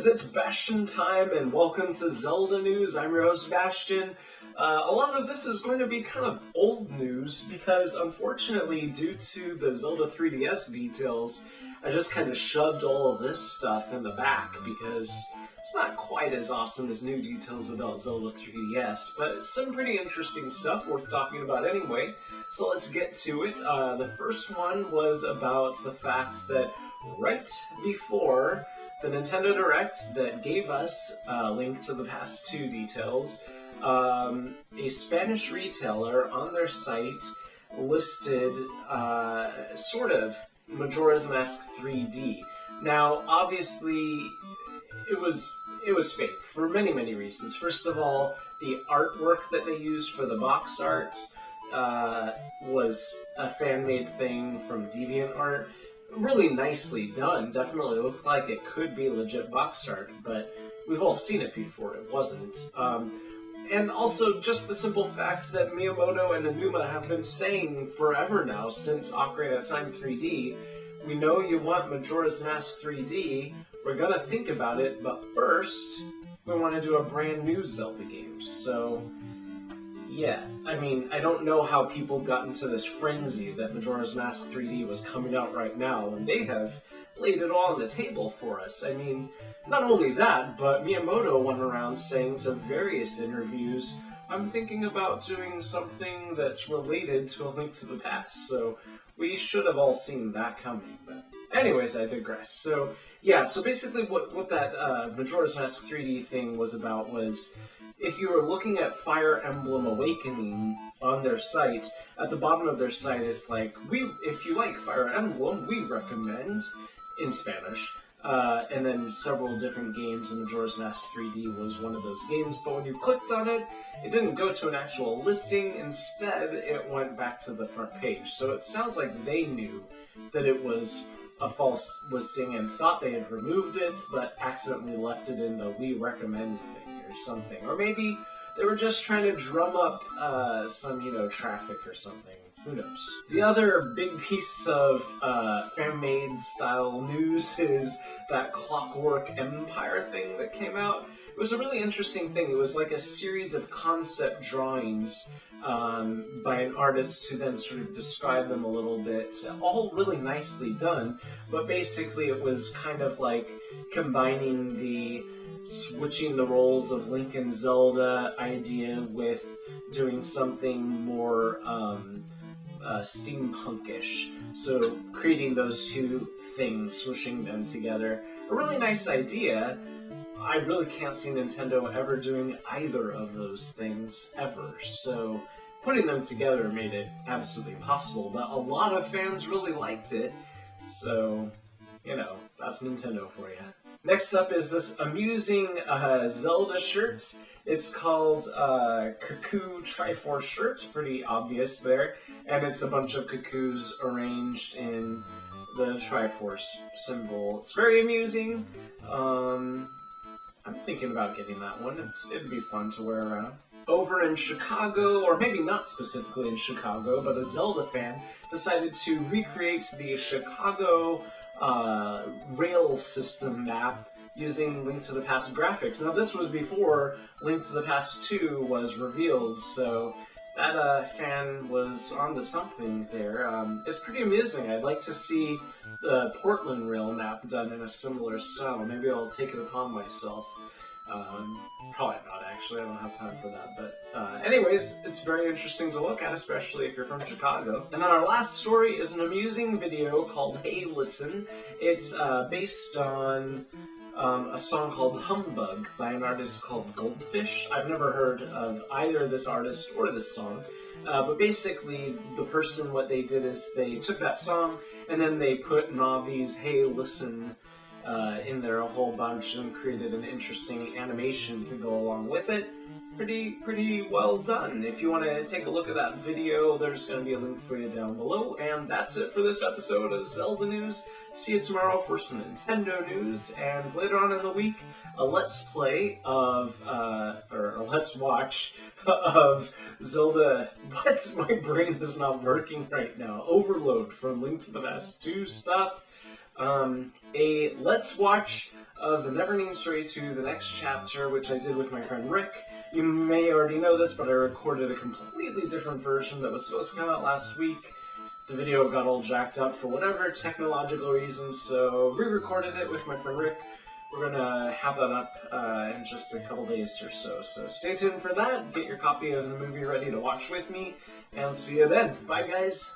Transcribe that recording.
it's Bastian time, and welcome to Zelda News. I'm your host, Bastian. A lot of this is going to be kind of old news, because unfortunately, due to the Zelda 3DS details, I just kind of shoved all of this stuff in the back, because it's not quite as awesome as new details about Zelda 3DS, but it's some pretty interesting stuff worth talking about anyway, so let's get to it. The first one was about the fact that right before the Nintendo Direct that gave us Link to the Past 2 details, a Spanish retailer on their site listed sort of Majora's Mask 3D. Now, obviously, it was fake for many reasons. First of all, the artwork that they used for the box art was a fan-made thing from DeviantArt. Really nicely done. Definitely looked like it could be legit box art, but we've all seen it before. It wasn't. And also just the simple fact that Miyamoto and Aonuma have been saying forever now, since Ocarina of Time 3D, we know you want Majora's Mask 3D, we're gonna think about it, but first, we want to do a brand new Zelda game. So, yeah, I mean, I don't know how people got into this frenzy that Majora's Mask 3D was coming out right now, and they have laid it all on the table for us. I mean, not only that, but Miyamoto went around saying to various interviews, I'm thinking about doing something that's related to A Link to the Past, so we should have all seen that coming. But anyways, I digress. So, yeah, so basically what that Majora's Mask 3D thing was about was, if you were looking at Fire Emblem Awakening on their site, at the bottom of their site it's like, if you like Fire Emblem, we recommend, in Spanish, and then several different games, and Majora's Mask 3D was one of those games, but when you clicked on it, it didn't go to an actual listing. Instead, it went back to the front page. So it sounds like they knew that it was a false listing and thought they had removed it, but accidentally left it in the we recommend thing or something. Or maybe they were just trying to drum up some, traffic or something. Who knows? The other big piece of fan-made style news is that Clockwork Empire thing that came out. It was a really interesting thing. It was like a series of concept drawings by an artist who then sort of described them a little bit, all really nicely done, but basically it was kind of like combining the switching the roles of Link and Zelda idea with doing something more steampunkish. So creating those two things, swishing them together. A really nice idea. I really can't see Nintendo ever doing either of those things, ever. So putting them together made it absolutely possible, but a lot of fans really liked it. So, that's Nintendo for you. Next up is this amusing Zelda shirt. It's called Cuckoo Triforce shirt. Pretty obvious there. And it's a bunch of cuckoos arranged in the Triforce symbol. It's very amusing. I'm thinking about getting that one. It'd be fun to wear around. Over in Chicago, or maybe not specifically in Chicago, but a Zelda fan decided to recreate the Chicago rail system map using Link to the Past graphics. Now, this was before Link to the Past 2 was revealed, so that fan was onto something there. It's pretty amusing. I'd like to see the Portland rail map done in a similar style. Maybe I'll take it upon myself. Probably not, actually. I don't have time for that. But anyways, it's very interesting to look at, especially if you're from Chicago. And then our last story is an amusing video called Hey Listen. It's based on a song called Humbug by an artist called Goldfish. I've never heard of either this artist or this song. But basically, the person, what they did is they took that song and then they put Navi's Hey Listen in there a whole bunch and created an interesting animation to go along with it. Pretty well done. If you want to take a look at that video, there's going to be a link for you down below. And that's it for this episode of Zelda News. See you tomorrow for some Nintendo news, and later on in the week, a Let's Play of, or a Let's Watch of Zelda. What? My brain is not working right now. Overload from Link to the Past 2 stuff. A Let's Watch of the Neverending Story 2, the next chapter, which I did with my friend Rick. You may already know this, but I recorded a completely different version that was supposed to come out last week. The video got all jacked up for whatever technological reasons, so re-recorded it with my friend Rick. We're gonna have that up in just a couple days or so. So stay tuned for that, get your copy of the movie ready to watch with me, and see you then. Bye guys!